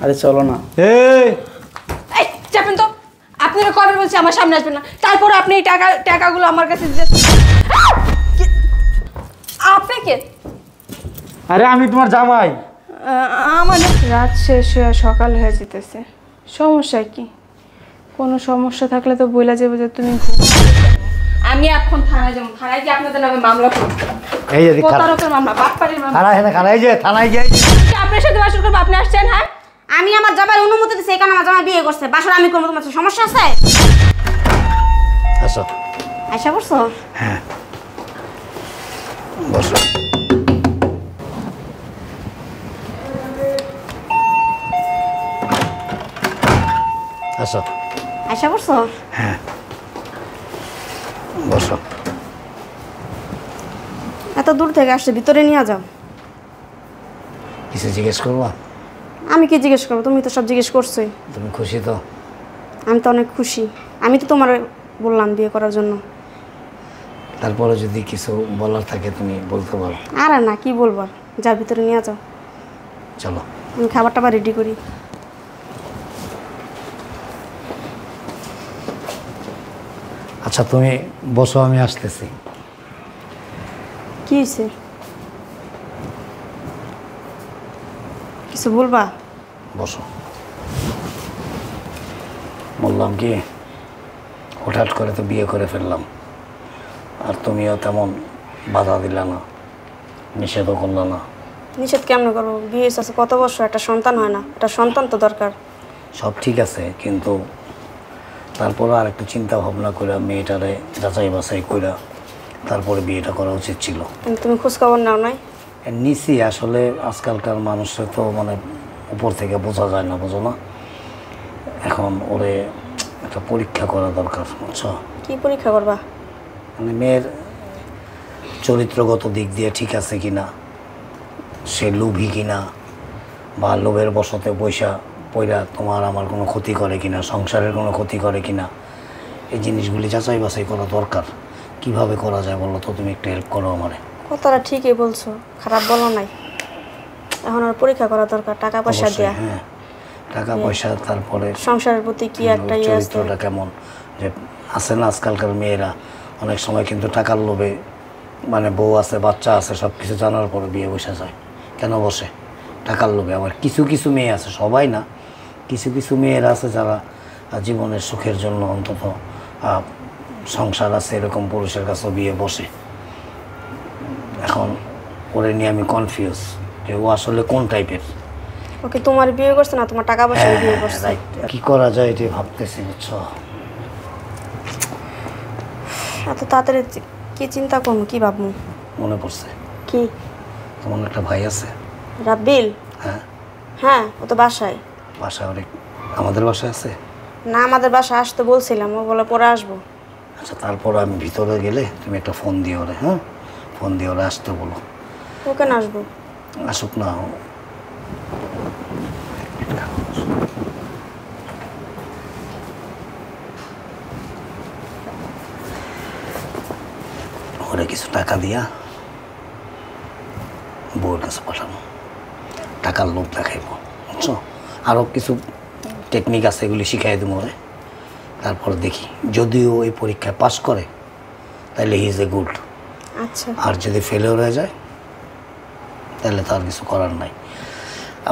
আরে চলো না। এই চাপেন তো, আপনারা কবে বলছি আমার সামনে আসবেন না, তারপর আপনি এই টাকাগুলো আমার কাছে দিতে। আপনি কে? আরে আমি তোমার জামাই। আমার রাত শেষ হয়ে সকাল হয়ে যেতেছে, সমস্যা কি? কোনো সমস্যা থাকলে তো বইলা যাবে যে তুমি আমি এখন থানায় যাবো, থানায় গিয়ে আপনাদের নামে মামলা করব। এই যে প্রতারকের মামলা, বাটপাড়ির মামলা। থানায় যে থানায় গিয়ে আপনার সাথে বাসর করবো, আপনি আসছেন? হ্যাঁ, আমি আমার জামাই অনুমতি দিছি, এখানে আমার জামাই বিয়ে করছে, বাসর আমি করবো, তোমার সমস্যা আছে? আসো। আশা করছো? হ্যাঁ বসো। আসো। আশা করছো? হ্যাঁ বসো। এত দূর থেকে আসছে, ভিতরে নিয়ে যাও। কিছু জিজ্ঞেস করবা? আমি কি জিজ্ঞেস করবো? তুমি তো সব জিজ্ঞেস করছোই। তুমি খুশি তো? আমি তো অনেক খুশি। আমি তো তোমার বললাম বিয়ে করার জন্য। তারপরে যদি কিছু বলার থাকে তুমি বলতে পারো। আরে না, কি বলবো, যা ভিতরে নিয়ে যাও। চলো আমি খাবার টাবার রেডি করি। আচ্ছা তুমি বসো, আমি আসতেছি। কি হয়েছে? কিছু বলবা? বসো। বললাম কি, হঠাৎ করে তো বিয়ে করে ফেললাম, আর তুমিও তেমন বাধা দিলে না, নিষেধও করলে না। নিষেধ কেমন করবো? বিয়ে আছে কত বছর, একটা সন্তান হয় না? একটা সন্তান তো দরকার। সব ঠিক আছে, কিন্তু তারপরে আর একটু চিন্তা ভাবনা করে মেয়েটারে যাচাই বাছাই করে তারপরে বিয়েটা করা উচিত ছিল। তুমি খোঁজখবর নাও নাই? নিছি, আসলে আজকালকার মানুষের তো মানে উপর থেকে বোঝা যায় না, বোঝো না? এখন ওরে একটা পরীক্ষা করা দরকার, বুঝছো? কি পরীক্ষা করবা? মানে মেয়ের চরিত্রগত দিক দিয়ে ঠিক আছে কিনা, সে লোভী কিনা, বা লোভের বশতে পয়সা তোমার আমার কোনো ক্ষতি করে কিনা, সংসারের কোনো ক্ষতি করে কিনা, এই জিনিসগুলি যাচাই বাছাই করা দরকার। কিভাবে করা যায় বলো তো, তুমি একটু হেল্প করো আমারে। কথাটা ঠিকই বলছো, খারাপ বলো নাই। এখন আর পরীক্ষা করা দরকার, টাকা পয়সা দেয়া। হ্যাঁ, টাকা পয়সা, তারপরে সংসারের প্রতি কি একটা চরিত্রটা কেমন, যে আছে না আজকালকার মেয়েরা অনেক সময় কিন্তু টাকার লোভে, মানে বউ আছে বাচ্চা আছে সব কিছু জানার পরে বিয়ে বসে যায়। কেন বসে? টাকার লোভে। আবার কিছু কিছু মেয়ে আছে, সবাই না, কিছু কিছু মেয়েরা আছে যারা জীবনের সুখের জন্য অন্তত সংসার আছে এরকম পুরুষের কাছেও বিয়ে বসে। এখন ওরে নিয়ে আমি কনফিউজ যে ও আসলে কোন টাইপের। ওকে তোমার বিয়ে করছে না তোমার টাকা পয়সা বিয়ে করছে? কি করা যায় এটাই ভাবতেছি, বুঝছো? এত তাড়াতাড়ি কি চিন্তা করবো, কি ভাববো? মনে পড়ছে, কি? তোমার একটা ভাই আছে? রাব্বিল? হ্যাঁ। হ্যাঁ, ও তো বাসায়। বাসায় অনেক, আমাদের বাসায় আছে না, আমাদের বাসায় আসতে বলছিলাম, ও বলে পরে আসবো। আচ্ছা, তারপর আমি ভিতরে গেলে তুমি একটা ফোন দিও ওরে। হ্যাঁ, ফোন দিয়ে ওরে আসতে বলো। ও কেন আসবো? আসুক না। ওরে কিছু টাকা দিয়া বউয়ের কাছে পাঠানো, টাকার লোভ দেখাইব, বুঝছো? আরও কিছু টেকনিক আছে, এগুলি শিখাই দেবো ওরে। তারপর দেখি, যদিও এই পরীক্ষায় পাস করে তাহলে হি ইজ এ গুড। আচ্ছা। আর যদি ফেলিওর হয়ে যায় তাহলে তো আর কিছু করার নাই।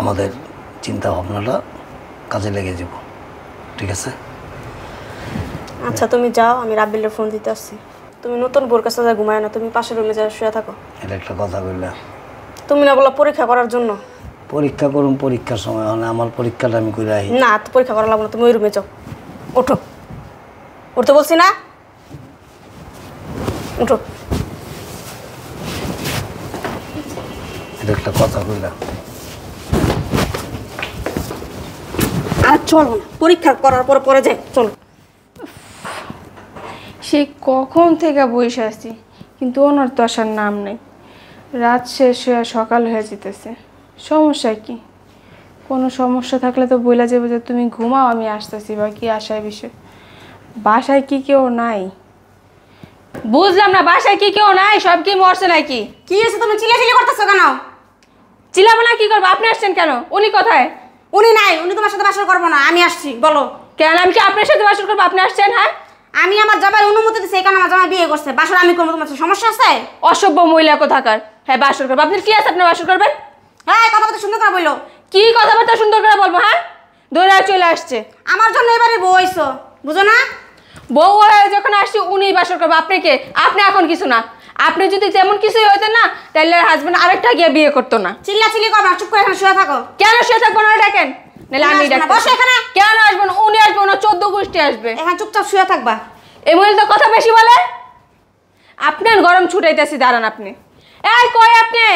আমাদের চিন্তা ভাবনাটা কাজে লেগে যাব, ঠিক আছে? আচ্ছা তুমি যাও, আমি রাব্বিলের ফোন দিতে আসছি। তুমি নতুন বোর কাছে যা ঘুমায় না, তুমি পাশের রুমে যা শুয়ে থাকো। এটা একটা কথা বললাম। তুমি না বলো পরীক্ষা করার জন্য? পরীক্ষা করুন, পরীক্ষার সময় মানে আমার পরীক্ষাটা আমি করে আহি। না, তো পরীক্ষা করা লাগবে না, তুমি ওই রুমে যাও। ওঠো, উঠতে বলছি না? উঠো। এটা একটা কথা বললাম। আর চলো না, পরীক্ষা করার পরে পরে যাই, চলো। সে কখন থেকে বসে আছি, কিন্তু ওনার তো আসার নাম নেই। রাত শেষ হয়ে সকাল হয়ে যেতেছে, সমস্যা কি? কোনো সমস্যা থাকলে তো বলে যাবে যে তুমি ঘুমাও, আমি আসতেছি, বা কি আসায় বিষয়। বাসায় কি কেউ নাই? বুঝলাম না, বাসায় কি কেউ নাই? সব কি মরছে নাকি? কি হয়েছে? তুমি চিল্লাচিল্লি করতেছো কেন? চিল্লাবো না, কি করবো? আপনি আসছেন কেন? উনি কোথায়? উনি নাই, উনি তোমার সাথে বাসর করবো না, আমি আসছি। বলো কেন আমি কি আপনার সাথে বাসর করবো? আপনি আসছেন? হ্যাঁ, আমি আমার জামাইয়ের অনুমতি দিচ্ছি, এই কারণে আমার জামাই বিয়ে করছে। বাসর আমি করবো, তোমার সাথে সমস্যা আছে? অসভ্য মহিলা কোথাকার। হ্যাঁ বাসর করবো। আপনার কি আছে আপনি বাসর করবেন? হ্যাঁ, কথা কথা সুন্দর করে বললো। কি কথাবার্তা সুন্দর করে বলবো? হ্যাঁ, দৌড়ে চলে আসছে। আমার জন্য এবারে বউ হইছো, বুঝো না? বউ হয়ে যখন আসছে উনিই বাসর করবো। আপনি কে? আপনি এখন কিছু না। আপনি যদি তেমন কিছুই হইতেন না, তাহলে হাজবেন্ড আরেকটা গিয়ে বিয়ে করতো না। চিল্লাচিল্লি করবে না, চুপ করে এখানে শুয়ে থাকো। কেন শুয়ে থাকবো না? ডাকেন, নাহলে আমি আসবে না, ডাকবো। বসো এখানে। কেন আসবো না? উনি আসবো না, 14 গোষ্ঠী আসবে। এখানে চুপচাপ শুয়ে থাকবা। এমন তো কথা বেশি বলে। আপনার গরম ছুটাইতেছি, দাঁড়ান আপনি। এই কই আপনি?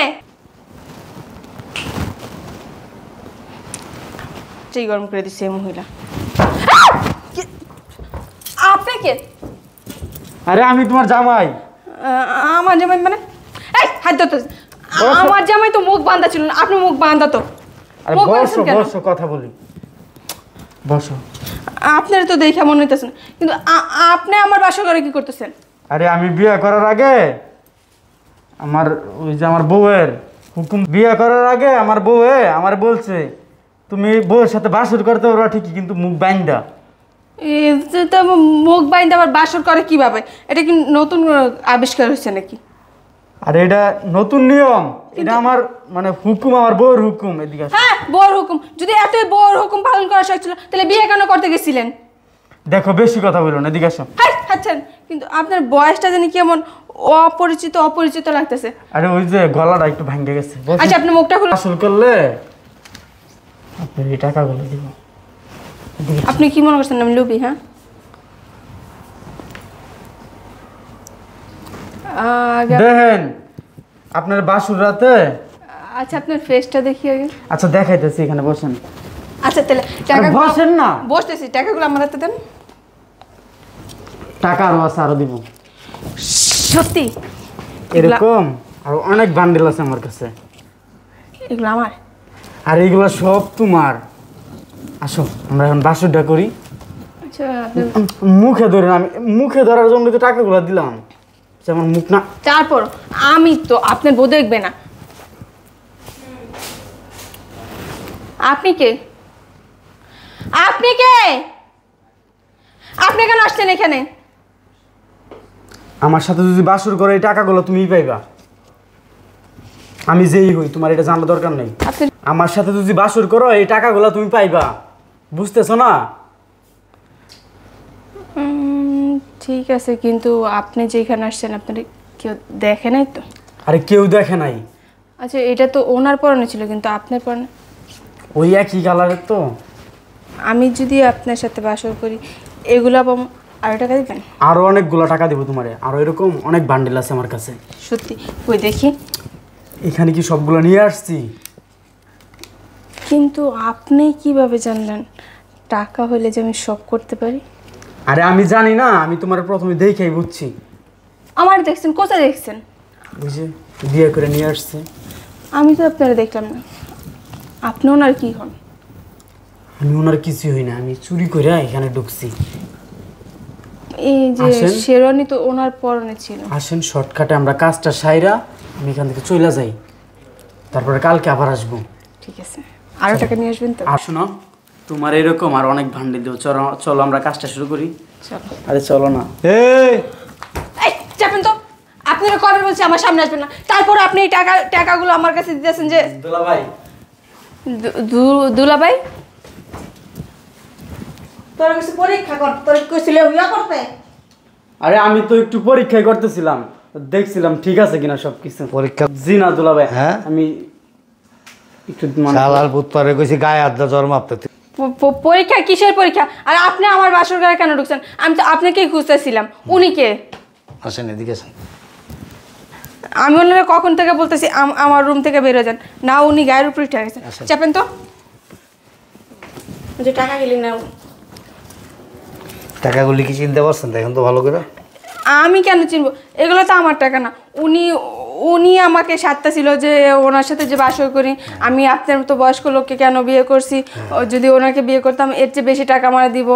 সেই গরম করে দিচ্ছে এই মহিলা। আপনি কে? আরে আমি তোমার জামাই। আমার জামাই মানে? এই হাত ধরতে। আমার জামাই তো মুখ বাঁধা ছিল না, আপনি মুখ বাঁধা তো। আরে মুখ বসো বাঁধছেন কেন? বসো, কথা বলি, বসো। আপনার তো দেখে মনে হইতেছে না, কিন্তু আপনি আমার বাসা করে কি করতেছেন? আরে আমি বিয়ে করার আগে আমার ওই যে আমার বউয়ের হুকুম, বিয়ে করার আগে আমার বউয়ে আমার বলছে তুমি বউয়ের সাথে বাসর করতে পারো ঠিকই, কিন্তু মুখ বাইন্দা। তো মুখ বাইন্দা আবার বাসর করে কিভাবে? এটা কি নতুন আবিষ্কার হয়েছে নাকি? আরে এটা নতুন নিয়ম, এটা আমার মানে হুকুম, আমার বউয়ের হুকুম। এদিকে আসো। হ্যাঁ, বউর হুকুম। যদি এতই বউর হুকুম পালন করা শখ ছিল, তাহলে বিয়ে কেন করতে গেছিলেন? দেখো বেশি কথা বলো না, এদিকে আসো। হ্যাঁ আচ্ছা, কিন্তু আপনার বয়সটা জানি কেমন অপরিচিত অপরিচিত লাগতেছে। আরে ওই যে গলাটা একটু ভাঙ্গে গেছে। আচ্ছা, আপনি মুখটা খুলে। বাসর করলে আপনি এই টাকাগুলো দিব। আপনি কি মনে করছেন আমি লুবি? হ্যাঁ, দেখেন আপনার বাসুর রাতে। আচ্ছা, আপনার ফেসটা দেখি আগে। আচ্ছা দেখাইতেছি, এখানে বসেন। আচ্ছা তাহলে আরে বসেন না। বসতেছি, টাকাগুলো আমার হাতে দেন। টাকা আরো আছে, আরো দিব। সত্যি? এরকম আর অনেক বান্ডেল আছে আমার কাছে। এগুলো আমার? আর এগুলো সব তোমার। আসো আমরা এখন বাসুরটা করি। আচ্ছা, মুখে ধরে আমি মুখে ধরার জন্য তো টাকাগুলো দিলাম, যেমন মুখ না। তারপর আমি তো আপনার বউ দেখবে না। আপনি কে? আপনি কে? আপনি কেন আসছেন এখানে? আমার সাথে যদি বাসুর করে এই টাকাগুলো তুমিই পাইবা। আমি যেই হই, তোমার এটা জানার দরকার নেই। আপনি আমার সাথে যদি বাসুর করো এই টাকাগুলো তুমি পাইবা, বুঝতেছো না? ঠিক আছে, কিন্তু আপনি যেখানে আসছেন আপনার কেউ দেখে নাই তো? আরে কেউ দেখে নাই। আচ্ছা, এটা তো ওনার পরনে ছিল, কিন্তু আপনার পরনে। ওই একই কালারের তো। আমি যদি আপনার সাথে বাসর করি, এগুলো আরো টাকা দিবেন? আরো অনেকগুলো টাকা দিব তোমারে, আরো এরকম অনেক বান্ডেল আছে আমার কাছে। সত্যি? কই দেখি। এখানে কি সবগুলো নিয়ে আসছি? কিন্তু আপনি কিভাবে জানলেন টাকা হলে যে আমি সব করতে পারি? আরে আমি জানি না, আমি তোমার প্রথমে দেখেই বুঝছি। আমার দেখছেন? কোথায় দেখছেন? বুঝে বিয়ে করে নিয়ে আসছি। আমি তো আপনারা দেখলাম না। আপনি ওনার কি হন? আমি ওনার কিছুই হই না, আমি চুরি করে এখানে ঢুকছি। এই যে আসেন। শেরওয়ানি তো ওনার পরনে ছিল। আসেন শর্টকাটে আমরা কাজটা সাইরা আমি এখান থেকে চলে যাই, তারপরে কালকে আবার আসবো। ঠিক আছে, আরো টাকা নিয়ে আসবেন তো? আসো না, তোমার এরকম আর অনেক ভান্ডেল দেবো। চলো চলো আমরা কাজটা শুরু করি। চলো। আরে চলো না। এই চাপেন তো। আপনারা কবে বলছি আমার সামনে আসবেন না, তারপর আপনি এই টাকাগুলো আমার কাছে দিতেছেন যে? দোলা ভাই, দুলাভাই তোর কাছে পরীক্ষা কর, তোর কইছিল ইয়া করতে। আরে আমি তো একটু পরীক্ষাই করতেছিলাম, দেখছিলাম ঠিক আছে কিনা সবকিছু। পরীক্ষা? জি না দুলা ভাই, হ্যাঁ? আমি একটু শালার বুধবারে কইছি গায়ে হাত দা জ্বর মাপতে। পরীক্ষা? কিসের পরীক্ষা? আর আপনি আমার বাসর ঘরে কেন ঢুকছেন? আমি তো আপনাকেই খুঁজতেছিলাম। উনি কে? আসেন এদিকে আসেন। আমি ওনারা কখন থেকে বলতেছি আমার রুম থেকে বেরো যান, না উনি গায়ের উপরে উঠে গেছেন। আচ্ছা। চাপেন তো। যে টাকা গেলি না, টাকাগুলি কি চিনতে পারছেন? দেখেন তো ভালো করে। আমি কেন চিনবো? এগুলো তো আমার টাকা না। উনি আমাকে সাথটা ছিল যে ওনার সাথে যে বাসর করি, আমি আপনার মতো বয়স্ক লোককে কেন বিয়ে করছি, যদি ওনাকে বিয়ে করতাম এর চেয়ে বেশি টাকা আমার দিব,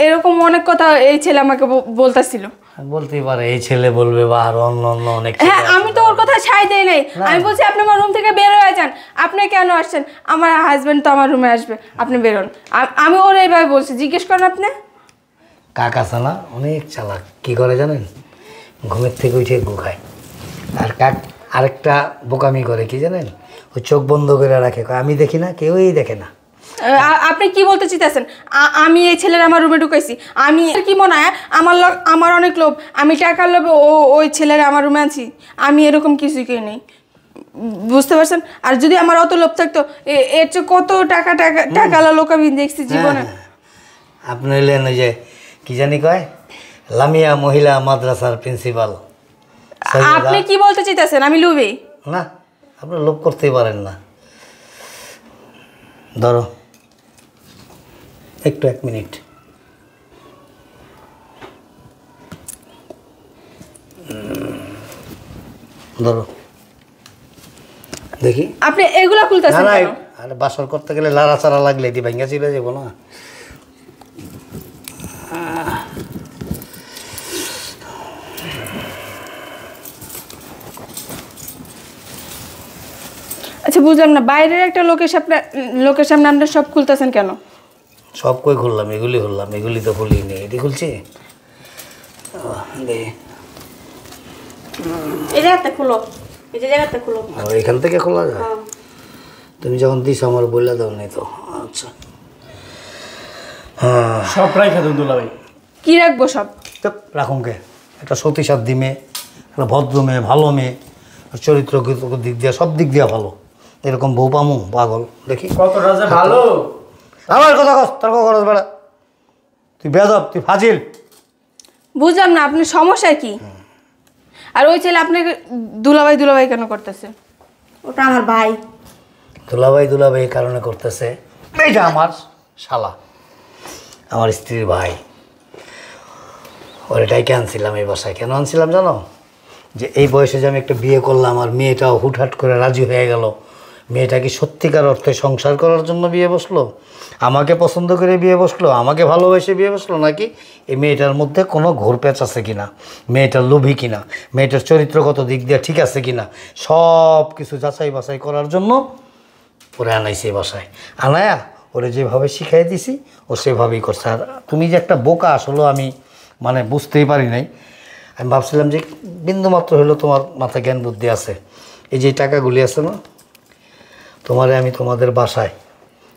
এরকম অনেক কথা এই ছেলে আমাকে বলতেছিল। বলতেই পারে এই ছেলে বলবে বা আর অন্য অন্য অনেক ছেলে হ্যাঁ আছে। আমি তো ওর কথা ছাই দেই নাই, আমি বলছি আপনি আমার রুম থেকে বের হয়ে যান। আপনি কেন আসছেন? আমার হাজবেন্ড তো আমার রুমে আসবে, আপনি বেরোন। আমি ওর এইভাবে বলছি, জিজ্ঞেস করেন আপনি। কাক আছে না অনেক চালাক, কি করে জানেন? ঘুমের থেকে উঠে গু খায়। আর কাক আরেকটা বোকামি করে কি জানেন? ওই চোখ বন্ধ করে রাখে, কয় আমি দেখি না, কেউই দেখে না। আপনি কি বলতে চাইতেছেন? আমি এই ছেলের আমার রুমে ঢুকাইছি? আমি কি মনে হয় আমার অনেক লোভ, আমি টাকার লোভে ওই ছেলের আমার রুমে আনছি? আমি এরকম কিছুই করি নেই, বুঝতে পারছেন? আর যদি আমার অত লোভ থাকতো, এর চেয়ে কত টাকালা লোক আমি দেখছি জীবনে। আপনি হইলেন ওই যে কি জানি কয়, লামিয়া মহিলা মাদ্রাসার প্রিন্সিপাল। আপনি কি বলতে চাইতেছেন? আমি লোভী না, আপনি লোভ করতেই পারেন না। ধরো একটু 1 মিনিট। ধরো দেখি। আপনি এগুলা না খুলতেছেন না, কেন? আরে বাসর করতে গেলে লাড়াচাড়া লাগলে এটি ভেঙে ছিল যাবো না। আচ্ছা বুঝলাম না, বাইরের একটা লোকের সামনে আপনার সব খুলতেছেন কেন? সব কই খুললাম? এগুলি খুললাম, এগুলি তো খুলি নেই, এটি খুলছি। দেখি এই জায়গাতে খুলো, এই যে জায়গাতে খুলো। এখান থেকে খোলা যায়? হ্যাঁ। তুমি যখন দিস আমার বললে দাও নেই তো। আচ্ছা হ্যাঁ, সব রাইখা দেন দুলা ভাই। কি রাখবো সব? রাখুন কে? একটা সতী সাধ্যী মেয়ে, একটা ভদ্র মেয়ে, ভালো মেয়ে, চরিত্র দিক দিয়ে সব দিক দিয়ে ভালো, এরকম বউ পামু? পাগল দেখি কতটা যে ভালো। আমার কথা কস, তর্ক করস বেড়া। তুই বেয়াদব, তুই ফাজিল। বুঝলাম না আপনার সমস্যা কি? আর ওই ছেলে আপনাকে দুলাভাই কেন করতেছে? ওটা আমার ভাই। দুলাভাই এই কারণে করতেছে, এইটা আমার শালা, আমার স্ত্রীর ভাই। ওর এটাই আনছিলাম এই বাসায়। কেন আনছিলাম জানো? যে এই বয়সে যে আমি একটা বিয়ে করলাম আর মেয়েটাও হুটহাট করে রাজি হয়ে গেল, মেয়েটা কি সত্যিকার অর্থে সংসার করার জন্য বিয়ে বসলো? আমাকে পছন্দ করে বিয়ে বসলো? আমাকে ভালোবেসে বিয়ে বসলো? নাকি এই মেয়েটার মধ্যে কোনো ঘোরপ্যাচ আছে কিনা, মেয়েটার লোভী কিনা, মেয়েটার চরিত্রগত দিক দিয়ে ঠিক আছে কিনা, সব কিছু যাচাই বাছাই করার জন্য ওরে আনাইছে এই বাসায়। আনায়া ওরে যেভাবে শিখাই দিছি ও সেভাবেই করছে। আর তুমি যে একটা বোকা, আসলে আমি মানে বুঝতেই পারি নাই। আমি ভাবছিলাম যে বিন্দুমাত্র হলো তোমার মাথায় জ্ঞান বুদ্ধি আছে। এই যে টাকাগুলি আছে না, তোমারে আমি তোমাদের বাসায়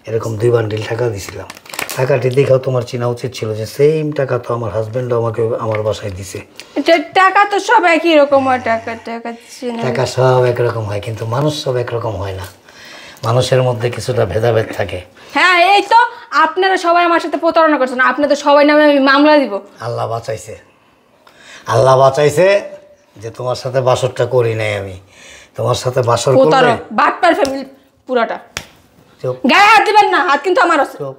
এরকম 2 বান্ডিল টাকা দিছিলাম। টাকাটি দেখাও তোমার চেনা উচিত ছিল যে সেম টাকা তো আমার হাজব্যান্ডও আমাকে আমার বাসায় দিছে। টাকা তো সব একই রকম হয়, টাকা চিনে। টাকা সব একরকম হয়, কিন্তু মানুষ সব একরকম হয় না, মানুষের মধ্যে কিছুটা ভেদাভেদ থাকে। হ্যাঁ এই তো আপনারা সবাই আমার সাথে প্রতারণা করছেন, আপনাদের সবাই নামে আমি মামলা দিব। আল্লাহ বাঁচাইছে যে তোমার সাথে বাসরটা করি নাই। আমি তোমার সাথে বাসর করলে প্রতারক বাটপার ফ্যামিলি পুরাটা। চুপ গায়ে হাত দিবেন না, হাত কিন্তু আমার আছে। চুপ।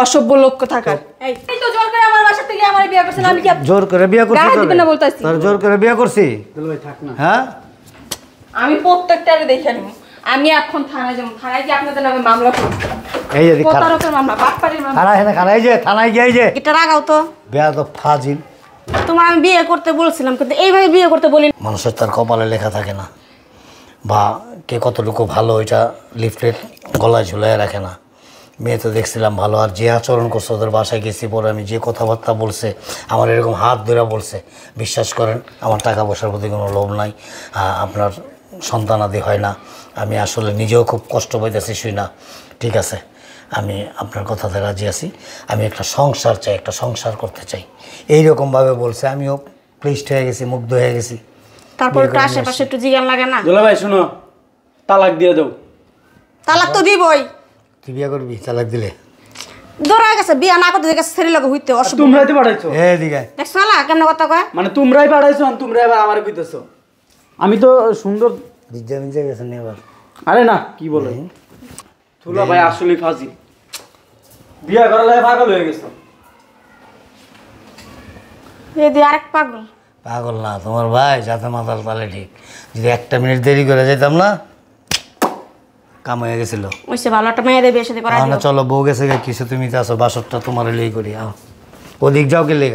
অসভ্য লোক থাকার। এই তো জোর করে আমার বাসা থেকে আমার বিয়ে করছেন, আমি কি জোর করে বিয়ে করছি? গায়ে হাত দিবেন না বলতাছি। তোর জোর করে বিয়ে করছি? দুলা ভাই থাক না। হ্যাঁ, আমি প্রত্যেকটারে দেখে নিব। আমি এখন থানায় যাবো, থানায় গিয়ে আপনাদের নামে মামলা করব। এই যে প্রতারকের মামলা, বাটপারের মামলা। খানা এই যে থানায় গিয়ে এই যে এটা রাগাও তো। বেয়াদব ফাজিল। তোমার আমি বিয়ে করতে বলছিলাম, কিন্তু এইভাবে বিয়ে করতে বলি। মানুষের তার কপালে লেখা থাকে না, বা কে কতটুকু ভালো এটা লিফলেট গলায় ঝুলাই রাখে না। মেয়ে তো দেখছিলাম ভালো, আর যে আচরণ করছে ওদের বাসায় গেছি পরে আমি যে কথাবার্তা বলছে, আমার এরকম হাত ধরে বলছে, বিশ্বাস করেন আমার টাকা পয়সার প্রতি কোনো লোভ নাই, আপনার সন্তানাদি হয় না, আমি আসলে নিজেও খুব কষ্ট পাইতেছি শুই না, ঠিক আছে আমি আপনার কথাতে রাজি আছি, আমি একটা সংসার চাই, একটা সংসার করতে চাই, এইরকমভাবে বলছে। আমিও প্লিজড হয়ে গেছি, মুগ্ধ হয়ে গেছি। তারপর একটু আশেপাশে একটু জিজ্ঞান লাগে না? দুলা ভাই শোনো, তালাক দিয়ে দাও। তালাক তো দিবই। তুই বিয়ে করবি তালাক দিলে? ধরা গেছে বিয়া না করতে গেছে ছেলে লাগে হইতে অসুবিধা। তোমরাই তো পাঠাইছো। এদিকে দেখছো না কেমন কথা কয়? মানে তোমরাই পাঠাইছো আর তোমরা এবার আমারে কইতেছো। আমি তো সুন্দর। বিজ্জা মিজা গেছেন এবার। আরে না কি বলে, দুলা ভাই আসলে ফাজিল, বিয়া করার লাগে পাগল হয়ে গেছো। এই দিয়ে আরেক পাগল। পাগল না তোমার ভাই, যাতে মাতাল তালে ঠিক। যদি 1 মিনিট দেরি করে যেতাম না, কাম হয়ে গেছিল। ওইসে ভালো একটা মেয়ে দেবে সাথে করা না চলো বউ গেছে কিছু, তুমি তো আসো বাসরটা তোমার লেই করি। ওদিক যাও কে লেগা।